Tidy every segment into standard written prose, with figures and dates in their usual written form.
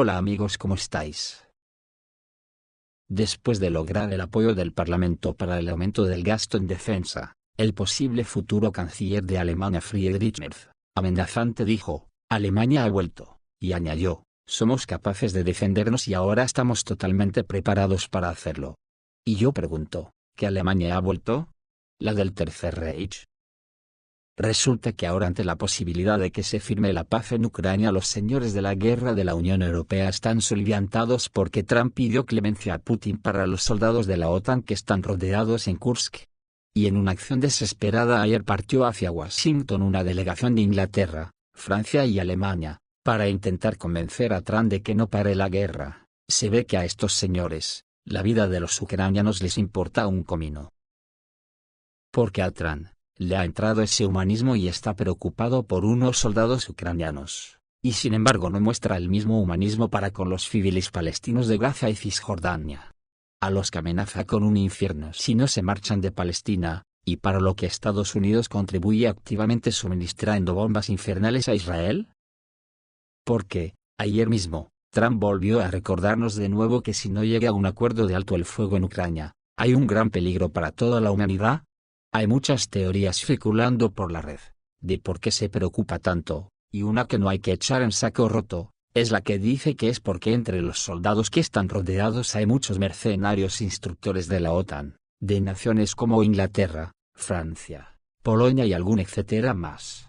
Hola amigos, ¿cómo estáis? Después de lograr el apoyo del Parlamento para el aumento del gasto en defensa, el posible futuro canciller de Alemania Friedrich Merz, amenazante dijo, Alemania ha vuelto, y añadió, somos capaces de defendernos y ahora estamos totalmente preparados para hacerlo. Y yo pregunto, ¿qué Alemania ha vuelto? ¿La del Tercer Reich? Resulta que ahora, ante la posibilidad de que se firme la paz en Ucrania, los señores de la guerra de la Unión Europea están soliviantados porque Trump pidió clemencia a Putin para los soldados de la OTAN que están rodeados en Kursk. Y en una acción desesperada ayer partió hacia Washington una delegación de Inglaterra, Francia y Alemania, para intentar convencer a Trump de que no pare la guerra. Se ve que a estos señores, la vida de los ucranianos les importa un comino. Porque a Trump le ha entrado ese humanismo y está preocupado por unos soldados ucranianos, y sin embargo no muestra el mismo humanismo para con los civiles palestinos de Gaza y Cisjordania, a los que amenaza con un infierno si no se marchan de Palestina, y para lo que Estados Unidos contribuye activamente suministrando bombas infernales a Israel. Porque, ayer mismo, Trump volvió a recordarnos de nuevo que si no llega a un acuerdo de alto el fuego en Ucrania, hay un gran peligro para toda la humanidad. Hay muchas teorías circulando por la red, de por qué se preocupa tanto, y una que no hay que echar en saco roto, es la que dice que es porque entre los soldados que están rodeados hay muchos mercenarios instructores de la OTAN, de naciones como Inglaterra, Francia, Polonia y algún etcétera más.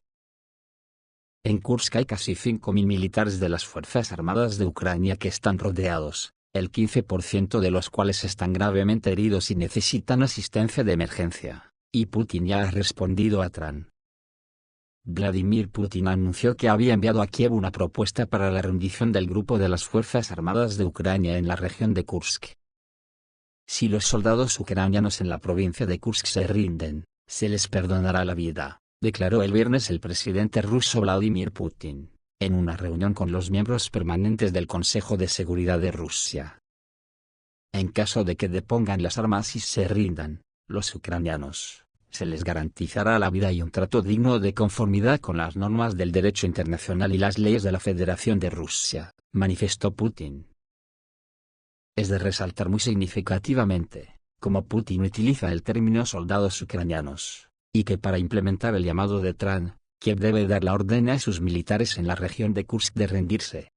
En Kursk hay casi 5.000 militares de las Fuerzas Armadas de Ucrania que están rodeados, el 15% de los cuales están gravemente heridos y necesitan asistencia de emergencia. Y Putin ya ha respondido a Trump. Vladimir Putin anunció que había enviado a Kiev una propuesta para la rendición del grupo de las Fuerzas Armadas de Ucrania en la región de Kursk. Si los soldados ucranianos en la provincia de Kursk se rinden, se les perdonará la vida, declaró el viernes el presidente ruso Vladimir Putin, en una reunión con los miembros permanentes del Consejo de Seguridad de Rusia. En caso de que depongan las armas y se rindan, los ucranianos, se les garantizará la vida y un trato digno de conformidad con las normas del derecho internacional y las leyes de la Federación de Rusia, manifestó Putin. Es de resaltar muy significativamente, cómo Putin utiliza el término soldados ucranianos, y que para implementar el llamado de Trump, Kiev debe dar la orden a sus militares en la región de Kursk de rendirse.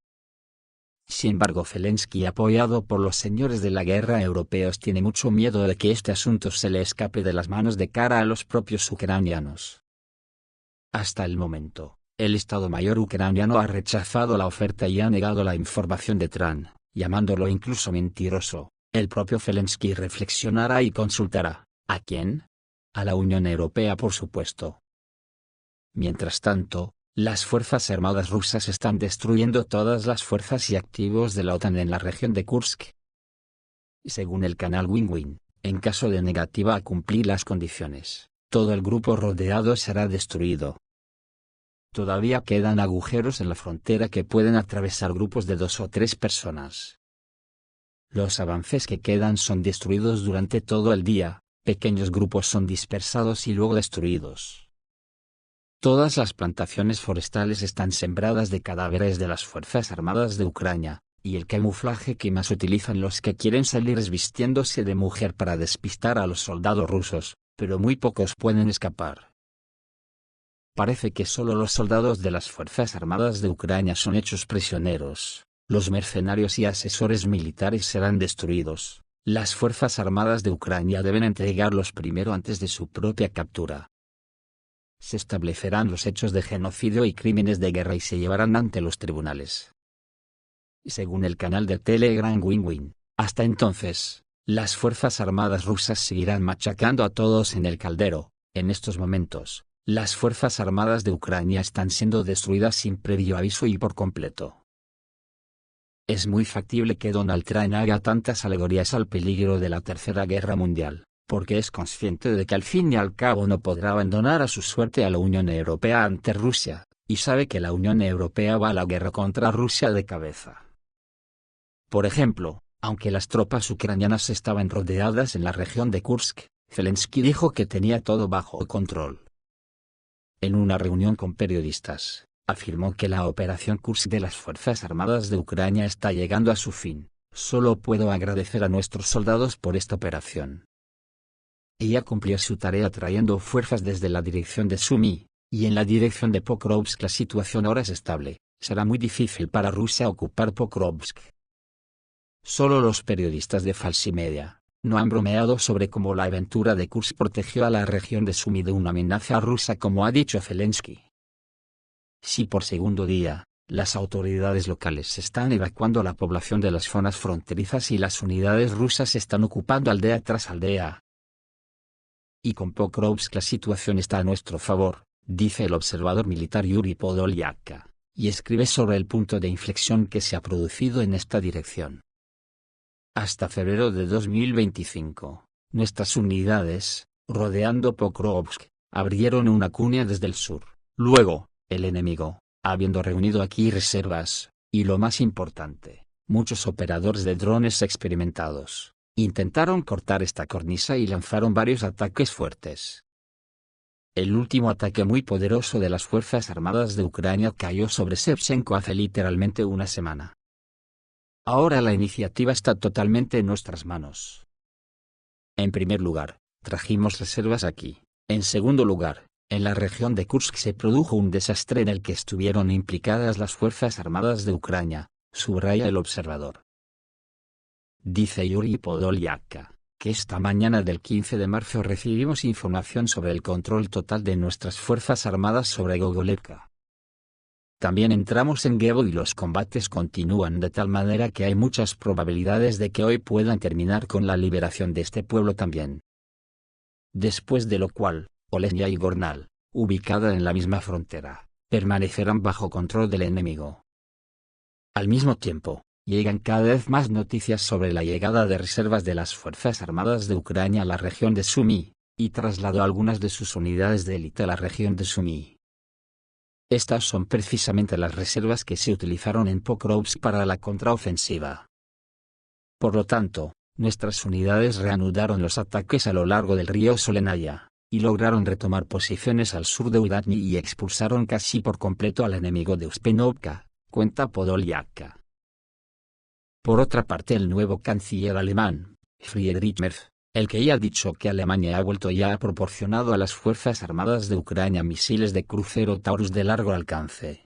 Sin embargo, Zelensky, apoyado por los señores de la guerra europeos, tiene mucho miedo de que este asunto se le escape de las manos de cara a los propios ucranianos. Hasta el momento, el Estado Mayor ucraniano ha rechazado la oferta y ha negado la información de Trump, llamándolo incluso mentiroso. El propio Zelensky reflexionará y consultará. ¿A quién? A la Unión Europea, por supuesto. Mientras tanto, las Fuerzas Armadas rusas están destruyendo todas las fuerzas y activos de la OTAN en la región de Kursk. Según el canal Win-Win, en caso de negativa a cumplir las condiciones, todo el grupo rodeado será destruido. Todavía quedan agujeros en la frontera que pueden atravesar grupos de 2 o 3 personas. Los avances que quedan son destruidos durante todo el día, pequeños grupos son dispersados y luego destruidos. Todas las plantaciones forestales están sembradas de cadáveres de las Fuerzas Armadas de Ucrania, y el camuflaje que más utilizan los que quieren salir es vistiéndose de mujer para despistar a los soldados rusos, pero muy pocos pueden escapar. Parece que solo los soldados de las Fuerzas Armadas de Ucrania son hechos prisioneros, los mercenarios y asesores militares serán destruidos, las Fuerzas Armadas de Ucrania deben entregarlos primero antes de su propia captura. Se establecerán los hechos de genocidio y crímenes de guerra y se llevarán ante los tribunales. Según el canal de Telegram Win-Win, hasta entonces, las Fuerzas Armadas rusas seguirán machacando a todos en el caldero. En estos momentos, las Fuerzas Armadas de Ucrania están siendo destruidas sin previo aviso y por completo. Es muy factible que Donald Trump haga tantas alegorías al peligro de la Tercera Guerra Mundial, porque es consciente de que al fin y al cabo no podrá abandonar a su suerte a la Unión Europea ante Rusia, y sabe que la Unión Europea va a la guerra contra Rusia de cabeza. Por ejemplo, aunque las tropas ucranianas estaban rodeadas en la región de Kursk, Zelensky dijo que tenía todo bajo control. En una reunión con periodistas, afirmó que la operación Kursk de las Fuerzas Armadas de Ucrania está llegando a su fin. Solo puedo agradecer a nuestros soldados por esta operación. Ella cumplió su tarea trayendo fuerzas desde la dirección de Sumy, y en la dirección de Pokrovsk la situación ahora es estable. Será muy difícil para Rusia ocupar Pokrovsk. Solo los periodistas de Falsimedia no han bromeado sobre cómo la aventura de Kursk protegió a la región de Sumy de una amenaza rusa, como ha dicho Zelensky. Si por segundo día, las autoridades locales están evacuando a la población de las zonas fronterizas y las unidades rusas están ocupando aldea tras aldea. Y con Pokrovsk la situación está a nuestro favor, dice el observador militar Yuri Podolyak, y escribe sobre el punto de inflexión que se ha producido en esta dirección. Hasta febrero de 2025, nuestras unidades, rodeando Pokrovsk, abrieron una cuña desde el sur. Luego, el enemigo, habiendo reunido aquí reservas, y lo más importante, muchos operadores de drones experimentados, intentaron cortar esta cornisa y lanzaron varios ataques fuertes. El último ataque muy poderoso de las Fuerzas Armadas de Ucrania cayó sobre Shevchenko hace literalmente una semana. Ahora la iniciativa está totalmente en nuestras manos. En primer lugar, trajimos reservas aquí. En segundo lugar, en la región de Kursk se produjo un desastre en el que estuvieron implicadas las Fuerzas Armadas de Ucrania, subraya el observador. Dice Yuri Podolyak, que esta mañana del 15 de marzo recibimos información sobre el control total de nuestras Fuerzas Armadas sobre Gogolevka. También entramos en Gebo y los combates continúan de tal manera que hay muchas probabilidades de que hoy puedan terminar con la liberación de este pueblo también. Después de lo cual, Olesnya y Gornal, ubicada en la misma frontera, permanecerán bajo control del enemigo. Al mismo tiempo, llegan cada vez más noticias sobre la llegada de reservas de las Fuerzas Armadas de Ucrania a la región de Sumy, y trasladó algunas de sus unidades de élite a la región de Sumy. Estas son precisamente las reservas que se utilizaron en Pokrovsk para la contraofensiva. Por lo tanto, nuestras unidades reanudaron los ataques a lo largo del río Solenaya, y lograron retomar posiciones al sur de Udatny y expulsaron casi por completo al enemigo de Uspenovka, cuenta Podolyak. Por otra parte, el nuevo canciller alemán, Friedrich Merz, el que ya ha dicho que Alemania ha vuelto y ha proporcionado a las Fuerzas Armadas de Ucrania misiles de crucero Taurus de largo alcance.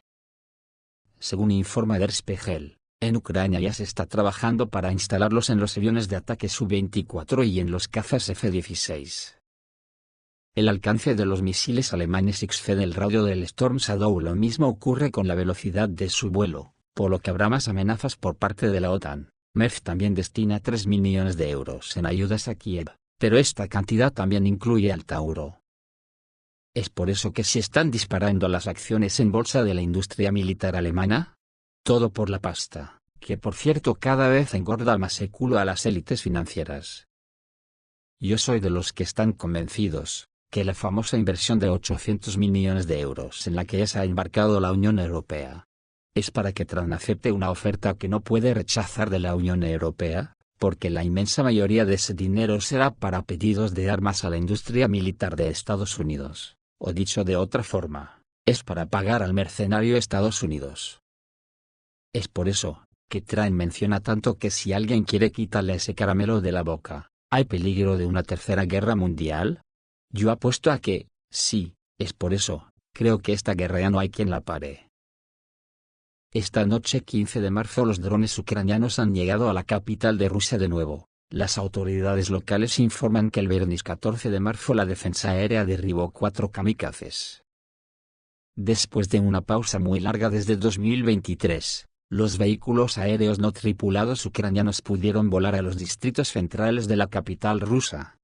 Según informa Der Spiegel, en Ucrania ya se está trabajando para instalarlos en los aviones de ataque Su-24 y en los cazas F-16. El alcance de los misiles alemanes excede el radio del Storm Shadow. Lo mismo ocurre con la velocidad de su vuelo, por lo que habrá más amenazas por parte de la OTAN. Merz también destina 3.000 millones de euros en ayudas a Kiev, pero esta cantidad también incluye al Tauro. ¿Es por eso que se están disparando las acciones en bolsa de la industria militar alemana? Todo por la pasta, que por cierto cada vez engorda más el culo a las élites financieras. Yo soy de los que están convencidos que la famosa inversión de 800.000 millones de euros en la que ya se ha embarcado la Unión Europea es para que Trump acepte una oferta que no puede rechazar de la Unión Europea, porque la inmensa mayoría de ese dinero será para pedidos de armas a la industria militar de Estados Unidos, o dicho de otra forma, es para pagar al mercenario Estados Unidos. Es por eso que Trump menciona tanto que si alguien quiere quitarle ese caramelo de la boca, ¿hay peligro de una tercera guerra mundial? Yo apuesto a que, sí, es por eso, creo que esta guerra ya no hay quien la pare. Esta noche 15 de marzo los drones ucranianos han llegado a la capital de Rusia de nuevo. Las autoridades locales informan que el viernes 14 de marzo la defensa aérea derribó 4 kamikazes. Después de una pausa muy larga desde 2023, los vehículos aéreos no tripulados ucranianos pudieron volar a los distritos centrales de la capital rusa.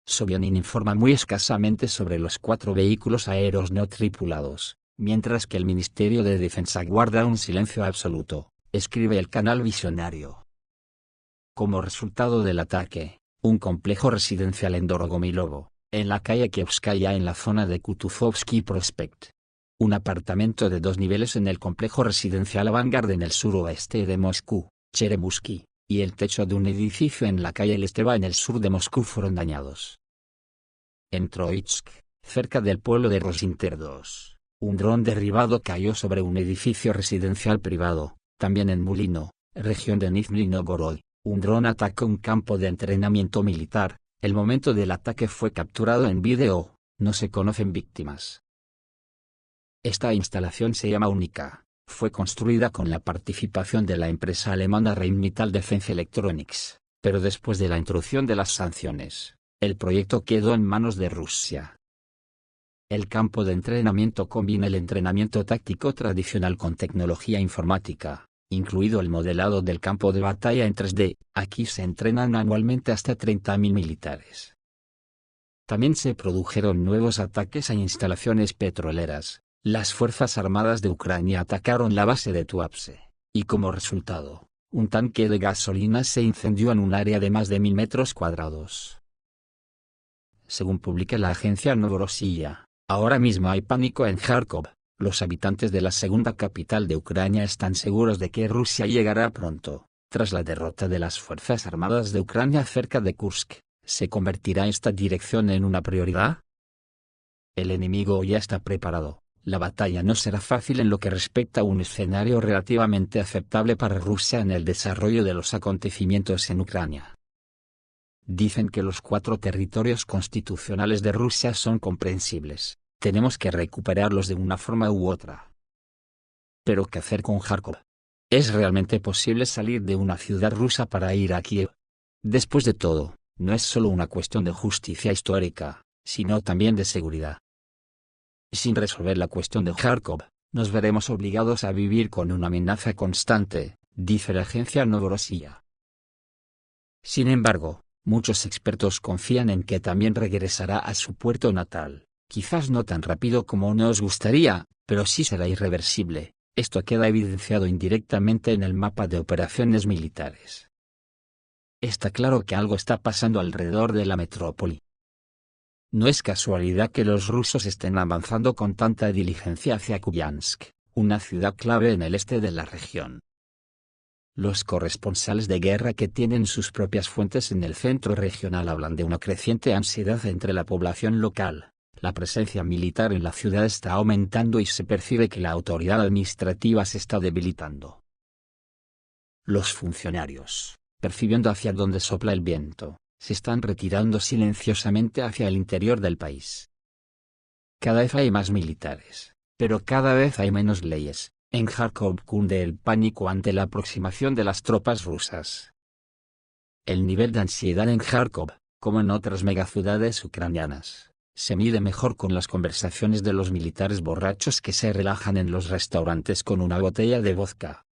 Sobyanin informa muy escasamente sobre los 4 vehículos aéreos no tripulados, mientras que el Ministerio de Defensa guarda un silencio absoluto, escribe el canal Visionario. Como resultado del ataque, un complejo residencial en Dorogomilovo, en la calle Kievskaya en la zona de Kutuzovsky Prospect. Un apartamento de 2 niveles en el complejo residencial Avangard en el suroeste de Moscú, Cheremusky, y el techo de un edificio en la calle Lesteva en el sur de Moscú fueron dañados. En Troitsk, cerca del pueblo de Rosinter 2. un dron derribado cayó sobre un edificio residencial privado. También en Mulino, región de Nizhny Novgorod, un dron atacó un campo de entrenamiento militar. El momento del ataque fue capturado en vídeo. No se conocen víctimas. Esta instalación se llama Única. Fue construida con la participación de la empresa alemana Rheinmetall Defense Electronics, pero después de la introducción de las sanciones, el proyecto quedó en manos de Rusia. El campo de entrenamiento combina el entrenamiento táctico tradicional con tecnología informática, incluido el modelado del campo de batalla en 3D. Aquí se entrenan anualmente hasta 30.000 militares. También se produjeron nuevos ataques a instalaciones petroleras. Las Fuerzas Armadas de Ucrania atacaron la base de Tuapse, y como resultado, un tanque de gasolina se incendió en un área de más de 1000 metros cuadrados. Según publica la agencia Novorossiya, ahora mismo hay pánico en Kharkov. Los habitantes de la segunda capital de Ucrania están seguros de que Rusia llegará pronto. Tras la derrota de las Fuerzas Armadas de Ucrania cerca de Kursk, ¿se convertirá esta dirección en una prioridad? El enemigo ya está preparado. La batalla no será fácil en lo que respecta a un escenario relativamente aceptable para Rusia en el desarrollo de los acontecimientos en Ucrania. Dicen que los 4 territorios constitucionales de Rusia son comprensibles, tenemos que recuperarlos de una forma u otra. Pero ¿qué hacer con Kharkov? ¿Es realmente posible salir de una ciudad rusa para ir a Kiev? Después de todo, no es solo una cuestión de justicia histórica, sino también de seguridad. Sin resolver la cuestión de Kharkov, nos veremos obligados a vivir con una amenaza constante, dice la agencia Novorossiya. Sin embargo, muchos expertos confían en que también regresará a su puerto natal, quizás no tan rápido como nos gustaría, pero sí será irreversible. Esto queda evidenciado indirectamente en el mapa de operaciones militares. Está claro que algo está pasando alrededor de la metrópoli. No es casualidad que los rusos estén avanzando con tanta diligencia hacia Kupiansk, una ciudad clave en el este de la región. Los corresponsales de guerra que tienen sus propias fuentes en el centro regional hablan de una creciente ansiedad entre la población local. La presencia militar en la ciudad está aumentando y se percibe que la autoridad administrativa se está debilitando. Los funcionarios, percibiendo hacia dónde sopla el viento, se están retirando silenciosamente hacia el interior del país. Cada vez hay más militares, pero cada vez hay menos leyes. En Kharkov cunde el pánico ante la aproximación de las tropas rusas. El nivel de ansiedad en Kharkov, como en otras megaciudades ucranianas, se mide mejor con las conversaciones de los militares borrachos que se relajan en los restaurantes con una botella de vodka.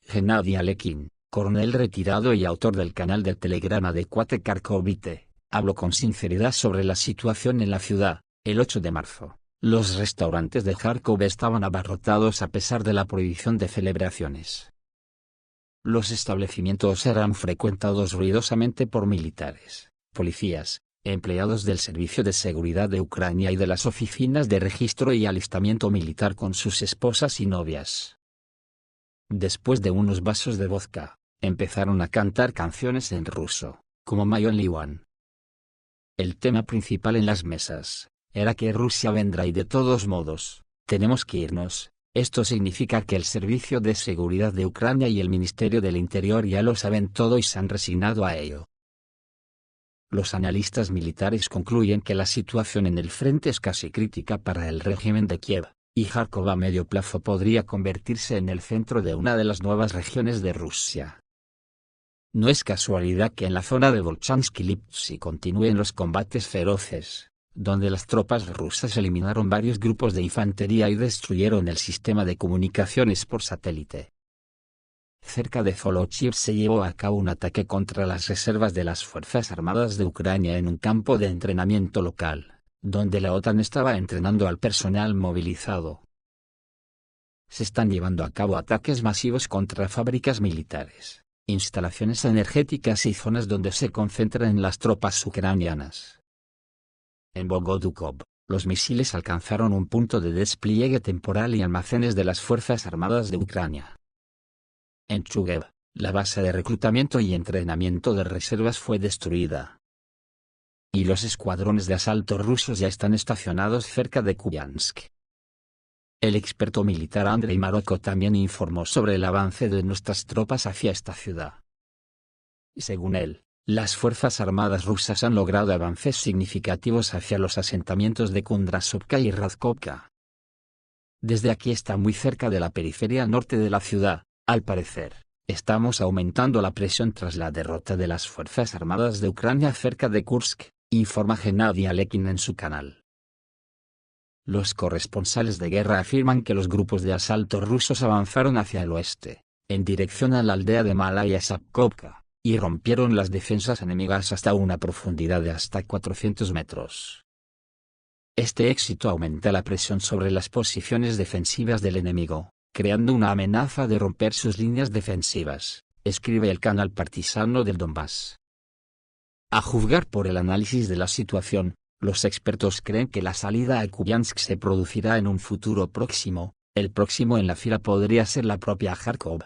Gennady Alekin, coronel retirado y autor del canal de Telegram Adecuate Kharkovite, habló con sinceridad sobre la situación en la ciudad. El 8 de marzo, los restaurantes de Kharkov estaban abarrotados a pesar de la prohibición de celebraciones. Los establecimientos eran frecuentados ruidosamente por militares, policías, empleados del Servicio de Seguridad de Ucrania y de las oficinas de registro y alistamiento militar con sus esposas y novias. Después de unos vasos de vodka, empezaron a cantar canciones en ruso, como My Only One. El tema principal en las mesas era que Rusia vendrá y de todos modos, tenemos que irnos. Esto significa que el Servicio de Seguridad de Ucrania y el Ministerio del Interior ya lo saben todo y se han resignado a ello. Los analistas militares concluyen que la situación en el frente es casi crítica para el régimen de Kiev, y Kharkov a medio plazo podría convertirse en el centro de una de las nuevas regiones de Rusia. No es casualidad que en la zona de Volchansk y Lipsk continúen los combates feroces, donde las tropas rusas eliminaron varios grupos de infantería y destruyeron el sistema de comunicaciones por satélite. Cerca de Zolochiv se llevó a cabo un ataque contra las reservas de las Fuerzas Armadas de Ucrania en un campo de entrenamiento local, donde la OTAN estaba entrenando al personal movilizado. Se están llevando a cabo ataques masivos contra fábricas militares, instalaciones energéticas y zonas donde se concentran las tropas ucranianas. En Bogodukov, los misiles alcanzaron un punto de despliegue temporal y almacenes de las Fuerzas Armadas de Ucrania. En Chugev, la base de reclutamiento y entrenamiento de reservas fue destruida. Y los escuadrones de asalto rusos ya están estacionados cerca de Kupiansk. El experto militar Andrei Maroko también informó sobre el avance de nuestras tropas hacia esta ciudad. Según él, las Fuerzas Armadas rusas han logrado avances significativos hacia los asentamientos de Kundrasovka y Radkovka. Desde aquí está muy cerca de la periferia norte de la ciudad, al parecer. Estamos aumentando la presión tras la derrota de las Fuerzas Armadas de Ucrania cerca de Kursk, informa Gennady Alekin en su canal. Los corresponsales de guerra afirman que los grupos de asalto rusos avanzaron hacia el oeste, en dirección a la aldea de Malaya Sapkovka, y rompieron las defensas enemigas hasta una profundidad de hasta 400 metros. Este éxito aumenta la presión sobre las posiciones defensivas del enemigo, creando una amenaza de romper sus líneas defensivas, escribe el canal partisano del Donbass. A juzgar por el análisis de la situación, los expertos creen que la salida a Kupiansk se producirá en un futuro próximo. El próximo en la fila podría ser la propia Kharkov.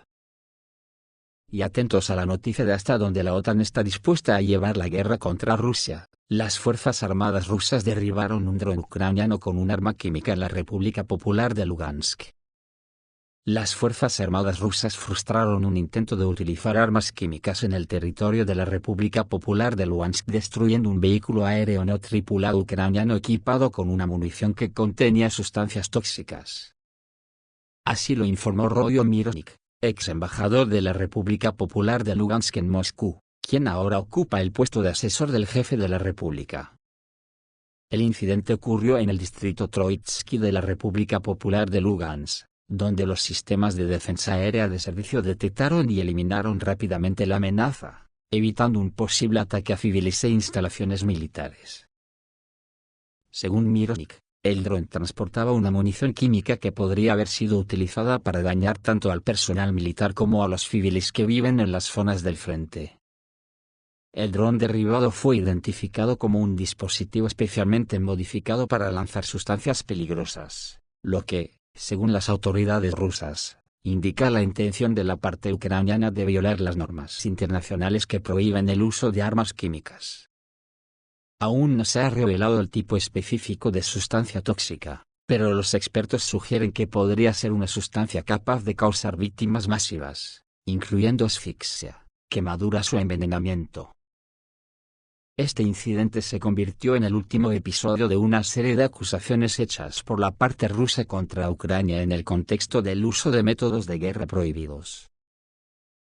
Y atentos a la noticia de hasta donde la OTAN está dispuesta a llevar la guerra contra Rusia. Las Fuerzas Armadas rusas derribaron un dron ucraniano con un arma química en la República Popular de Lugansk. Las Fuerzas Armadas rusas frustraron un intento de utilizar armas químicas en el territorio de la República Popular de Lugansk destruyendo un vehículo aéreo no tripulado ucraniano equipado con una munición que contenía sustancias tóxicas. Así lo informó Royo Mironik, ex embajador de la República Popular de Lugansk en Moscú, quien ahora ocupa el puesto de asesor del jefe de la República. El incidente ocurrió en el distrito Troitsky de la República Popular de Lugansk, donde los sistemas de defensa aérea de servicio detectaron y eliminaron rápidamente la amenaza, evitando un posible ataque a civiles e instalaciones militares. Según Mironik, el dron transportaba una munición química que podría haber sido utilizada para dañar tanto al personal militar como a los civiles que viven en las zonas del frente. El dron derribado fue identificado como un dispositivo especialmente modificado para lanzar sustancias peligrosas, lo que, según las autoridades rusas, indica la intención de la parte ucraniana de violar las normas internacionales que prohíben el uso de armas químicas. Aún no se ha revelado el tipo específico de sustancia tóxica, pero los expertos sugieren que podría ser una sustancia capaz de causar víctimas masivas, incluyendo asfixia, quemaduras o envenenamiento. Este incidente se convirtió en el último episodio de una serie de acusaciones hechas por la parte rusa contra Ucrania en el contexto del uso de métodos de guerra prohibidos.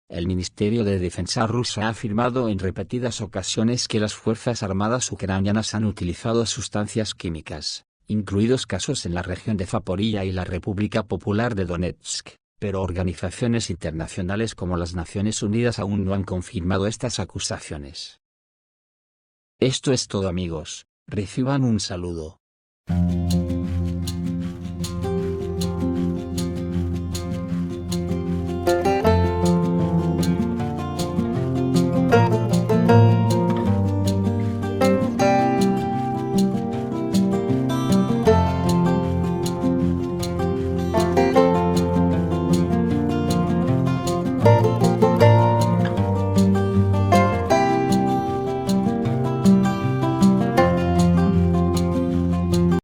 El Ministerio de Defensa ruso ha afirmado en repetidas ocasiones que las Fuerzas Armadas ucranianas han utilizado sustancias químicas, incluidos casos en la región de Zaporilla y la República Popular de Donetsk, pero organizaciones internacionales como las Naciones Unidas aún no han confirmado estas acusaciones. Esto es todo amigos, reciban un saludo.